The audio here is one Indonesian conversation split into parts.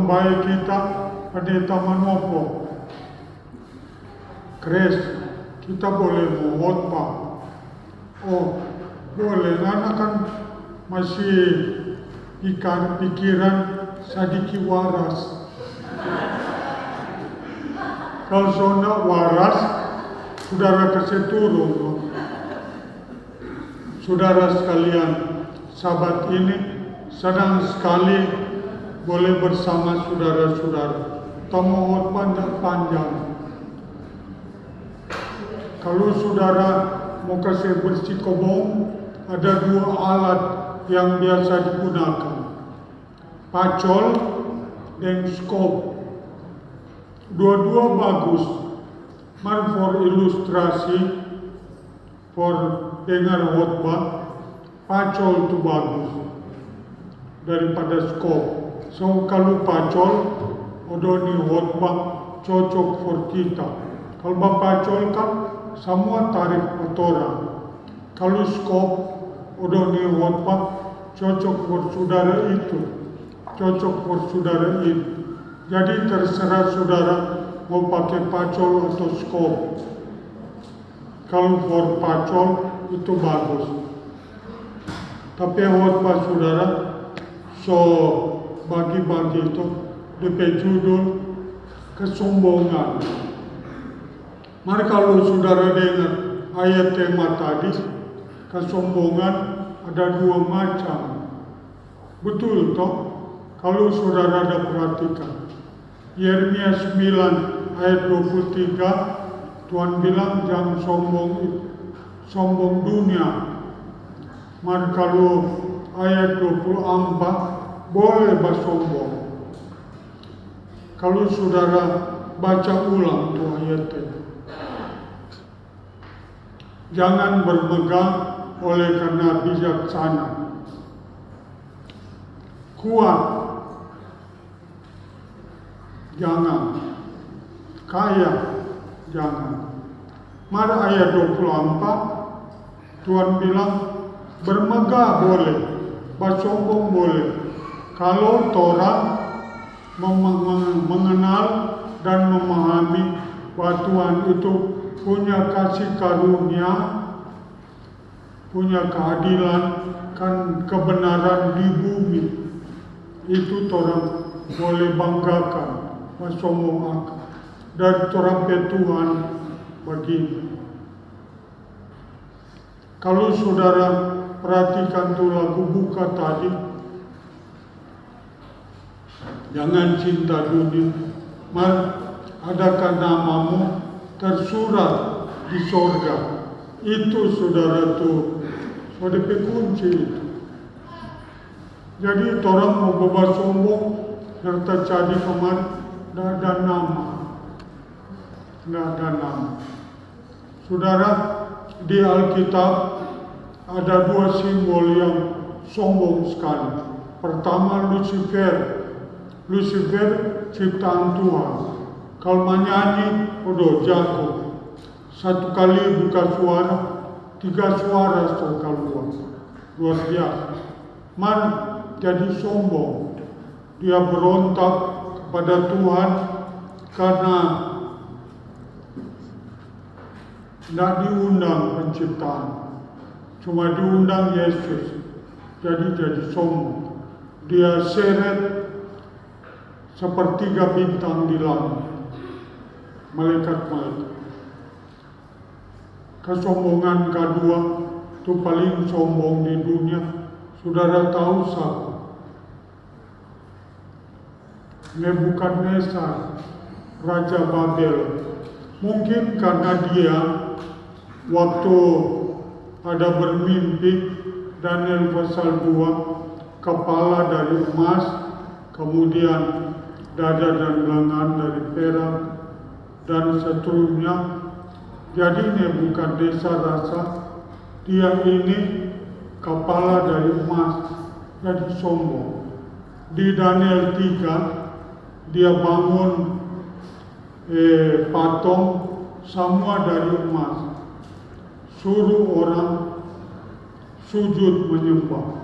baik kita pendeta Manopo. Kres, kita boleh mengkhotbah. Oh, boleh, karena kan masih pikiran sadiki waras. Kalau sudah waras, saudara kasih turun. Saudara sekalian, sahabat ini senang sekali boleh bersama saudara-saudara. Tamu khotbah panjang. Kalau saudara mau kasih bersih kobong, ada 2 alat yang biasa digunakan. Pacol dan skop. Dua-dua bagus. Mar for ilustrasi, for dengar khotbah, pacol itu bagus daripada skop. So kalau pacol, odoni khotbah cocok for kita. Kalau bapacol kan semua tarif kotoran. Kalau skop, odoni khotbah cocok for saudara itu, cocok for saudara itu. Jadi terserah saudara mau pakai pacol atau skop. Kalau for pacol itu bagus. Tapi khotbah saudara, so bagi-bagi itu DP judul kesombongan. Mari kalau saudara dengar ayat tema tadi, kesombongan ada 2 macam. Betul toh? Kalau saudara ada perhatikan. Yeremia 9 ayat 23, Tuhan bilang jangan sombong dunia. Mari kalau ayat 24 boleh bersombong. Kalau saudara baca ulang tuh ayatnya. Jangan bermegah oleh karena bijaksana. Kuat, jangan. Kaya, jangan. Mari ayat 24, Tuhan bilang bermegah boleh, bersombong boleh. Kalau orang mengenal dan memahami bahwa Tuhan itu punya kasih karunia, punya keadilan, kan kebenaran di bumi. Itu orang boleh banggakan, bersombong dan orang Tuhan begini. Kalau saudara perhatikan tuh lagu buka tadi, jangan cinta dunia, mari adakah namamu tersurat di sorga. Itu saudara tuh, sudah kunci itu. Jadi orang mau bawa sombong, serta jadi kemarin, tidak ada nama. Tidak ada nama. Saudara, di Alkitab ada 2 simbol yang sombong sekali. Pertama Lucifer. Lucifer ciptaan Tuhan. Kalau menyanyi, udah jago. 1 kali buka suara, 3 suara keluar. Luar biasa. Man jadi sombong. Dia berontak kepada Tuhan karena tidak diundang penciptaan. Cuma diundang Yesus. Jadi sombong. Dia seret sepertiga bintang di langit. Malaikat-malaikat. Kesombongan kedua itu paling sombong di dunia. Saudara tahu siapa? Nebukadnezar, Raja Babel. Mungkin karena dia waktu ada bermimpi Daniel pasal 2, kepala dari emas, kemudian dada dan lengan dari perak, dan seterusnya. Jadi Nebukadnezar rasa dia ini kepala dari emas, jadi sombong. Di Daniel 3, dia bangun patung semua dari emas. Suruh orang sujud menyembah.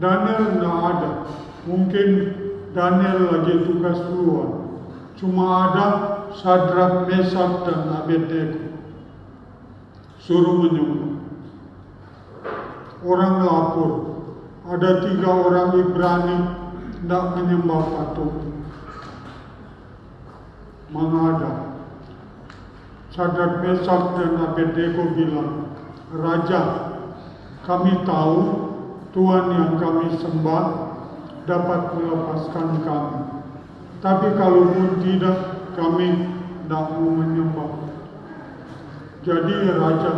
Daniel tidak ada. Mungkin Daniel lagi tugas keluar. Cuma ada Sadrak, Mesak, dan Abednego. Suruh menyembah. Orang lapor. Ada 3 orang Ibrani tidak menyembah patung. Menghadap. Sadrak, Mesak, dan Abednego bilang, Raja, kami tahu Tuhan yang kami sembah dapat melepaskan kami. Tapi kalaupun tidak, kami tidak mau menyembah. Jadi Raja,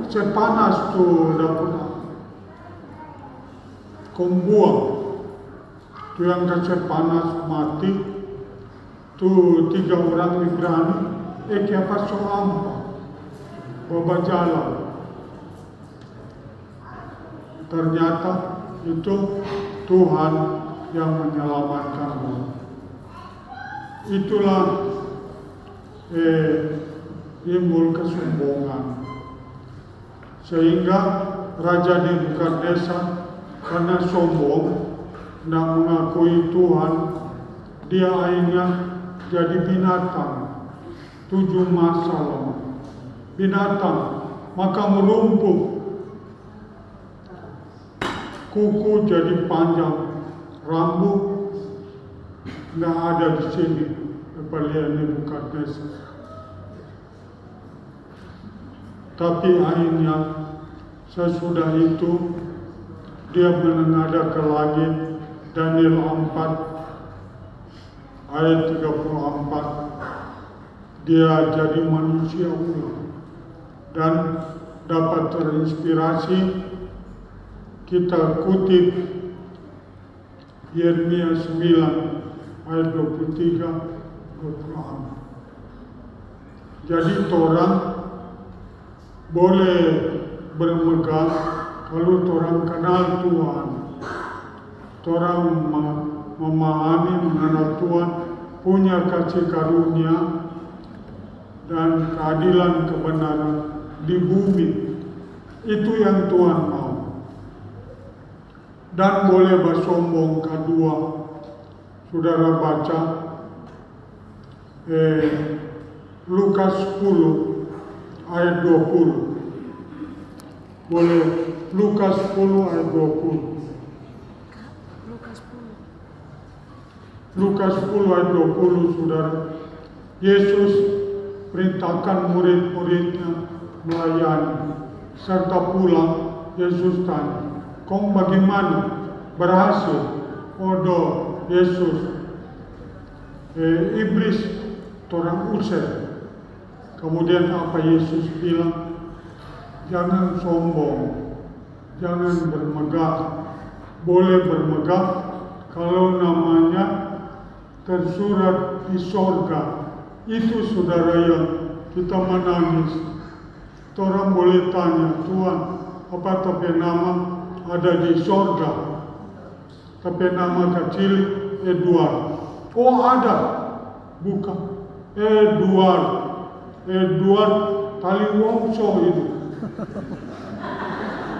sepanas tu dapat kombuang. Tu yang sepanas mati. Tu 3 orang Ibrani. Kiapa soampa. Bawa jalan. Ternyata itu Tuhan yang menyelamatkan mereka. Itulah timbul kesombongan. Sehingga Raja Nebukadnezar karena sombong, tidak mengakui Tuhan, dia akhirnya jadi binatang 7 masa lama. Binatang, maka melumpuh, kuku jadi panjang, rambut tidak ada di sini. Kepalian Nebukadnezar. Tapi akhirnya sesudah itu dia menengadah ke langit. Daniel 4 ayat 34. Dia jadi manusia ulang dan dapat terinspirasi. Kita kutip Yeremia 9 ayat 23-24. Jadi orang boleh bermegah kalau orang kenal Tuhan. Orang memahami mengenal Tuhan, punya kasih karunia dan keadilan kebenaran di bumi. Itu yang Tuhan mau. Dan boleh bersombong kedua. Saudara baca Lukas 10 ayat 20. Boleh Lukas 10 ayat 20. Lukas 10 ayat 20, saudara. Yesus perintahkan murid-muridnya melayani. Serta pulang, Yesus tanya, kau bagaimana? Berhasil? Odo, Yesus. Iblis orang usir. Kemudian apa Yesus bilang? Jangan sombong, jangan bermegah. Boleh bermegah kalau namanya tersurat di sorga. Itu saudara yang kita menangis. Orang boleh tanya, Tuhan, apa tapi nama ada di sorga? Tapi nama kecil Edward. Oh ada, bukan Edward. Edward tali wongso itu.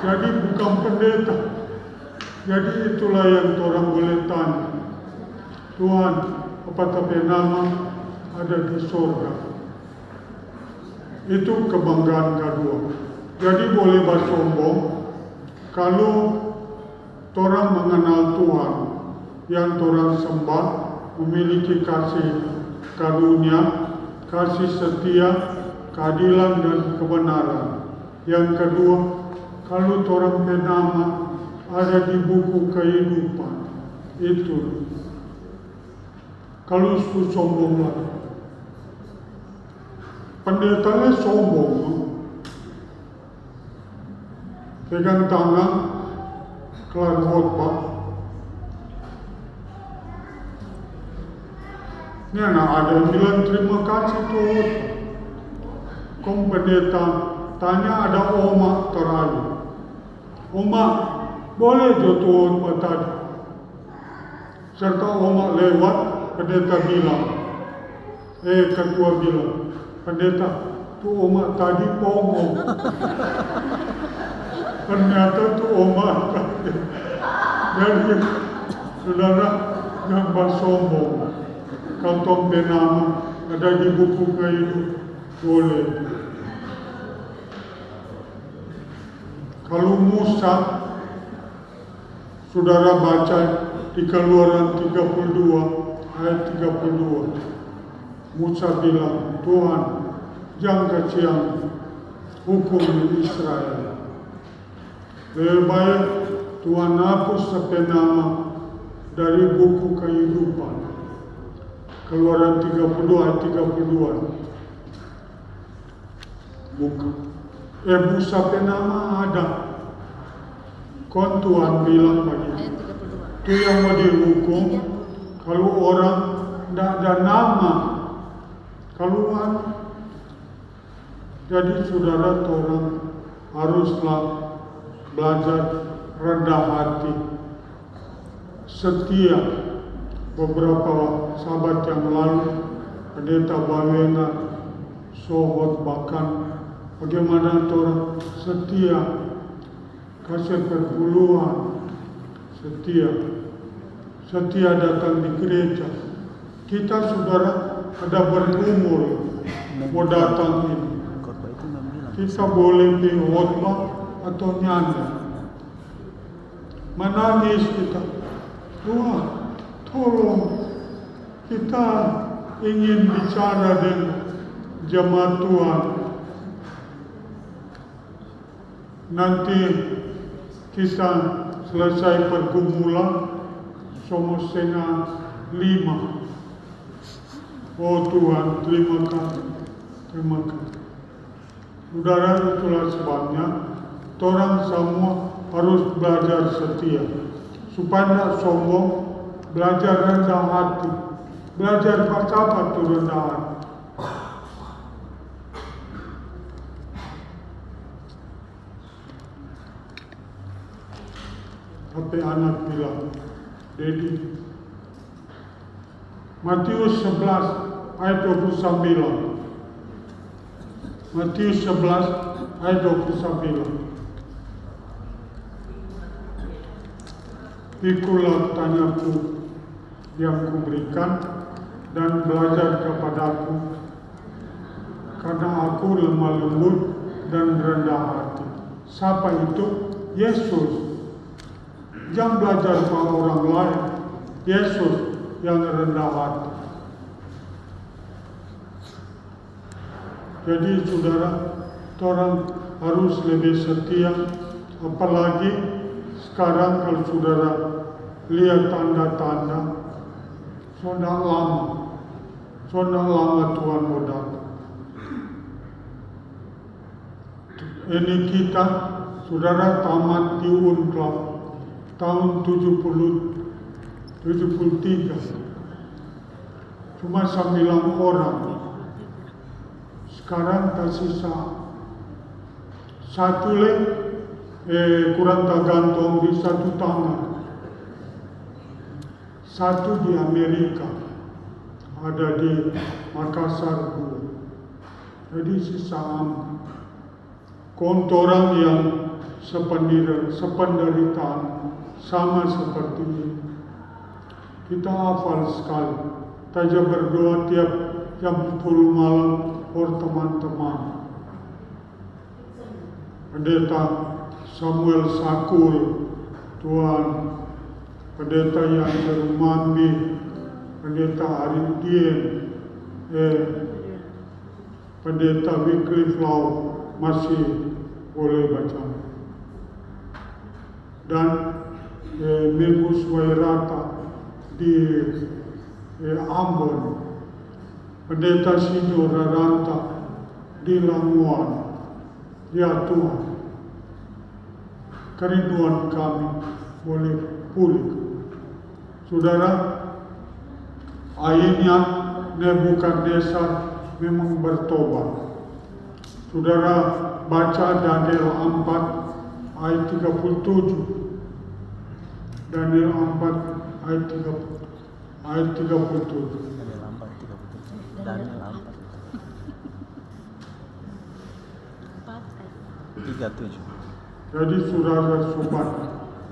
Jadi bukan pendeta. Jadi itulah yang orang boleh tanya. Tuhan, apa tapi nama ada di surga. Itu kebanggaan kedua. Jadi boleh bersombong kalau orang mengenal Tuhan yang orang sembah, memiliki kasih karunia, kasih setia, keadilan dan kebenaran. Yang kedua, kalau orang bernama ada di buku kehidupan, itu. Kalau itu sombong lagi. Pendetanya sombong. Pegang tangan, kelar khotbah. Ini anak ada yang bilang terima kasih Tuhan. Kong pendeta tanya ada Oma terakhir. Oma boleh jodoh tadi. Serta Oma lewat, pendeta bilang, ketua bilang, pendeta tuh Oma tadi ngomong. Ternyata tuh Oma. Jadi saudara gambar sombong. Kalau tong nama ada di buku kehidupan boleh. Kalau Musa, saudara baca di Keluaran 32 ayat 32. Musa bilang, Tuhan jangan kasihan hukum Israel. Lebih baik Tuhan hapus sampai nama dari buku kehidupan. Keluaran 32 ayat 32. Bukan. Musa penama ada. Kon Tuhan bilang begini. Itu yang mau dihukum. Kalau orang tidak ada nama keluar. Jadi saudara orang haruslah belajar rendah hati, setia. Beberapa sahabat yang lalu, Pendeta Bawena, Sohot bahkan bagaimana orang setia, kasih perpuluhan, setia datang di gereja. Kita saudara ada berumur mau datang ini. Kita boleh pergi khotbah atau nyanyi. Menangis kita. Tuhan, tolong kita ingin bicara dengan jemaat Tuhan. Nanti kita selesai pergumulan sama 4:30. Oh Tuhan, terima kasih. Saudara, itulah sebabnya orang semua harus belajar setia. Supaya tidak sombong, belajar rendah hati. Belajar apa itu rendah hati. Tapi anak bilang, Dedi, Matius 11 ayat 29. Matius 11 ayat 29. Ikulah tanyaku yang kuberikan dan belajar kepadaku, karena aku lemah lembut dan rendah hati. Siapa itu? Yesus. Jangan belajar pada orang lain. Yesus yang rendah hati. Jadi saudara, orang harus lebih setia, apalagi sekarang kalau saudara lihat tanda-tanda, sudah lama Tuhan mau datang. Ini kita, saudara tamat di UNCLOS tahun 73. Cuma 9 orang. Sekarang tersisa satu kurang tergantung di satu tangan. Satu di Amerika, ada di Makassar 2. Jadi sisa kontoran yang sependeritaan sama seperti ini. Kita hafal sekali. Kita berdoa tiap jam 10 malam for teman-teman. Pendeta Samuel Sakul, Tuhan, Pendeta yang Jerumambi, Pendeta Arindien, Pendeta Wycliffe Lau masih boleh baca. Dan Minggu Suwairata di Ambon, Pendeta Sido Raranta di Lamuan. Ya Tuhan, kerinduan kami boleh pulih. Saudara, akhirnya Nebukadnezar memang bertobat. Saudara baca Daniel 4 ayat 37. Daniel 4 ayat 37. Daniel 4. 37. Jadi saudara sobat,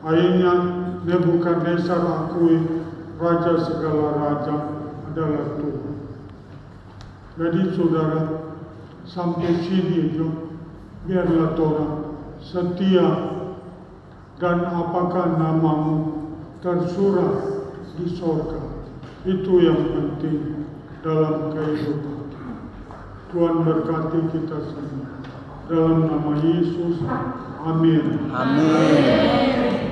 akhirnya Nebukadnezar akui Raja segala raja adalah Tuhan. Jadi saudara, sampai sini itu biarlah Tuhan setia, dan apakah namamu tersurat di sorga. Itu yang penting dalam kehidupan. Tuhan berkati kita semua. Dalam nama Yesus, amin. Amin.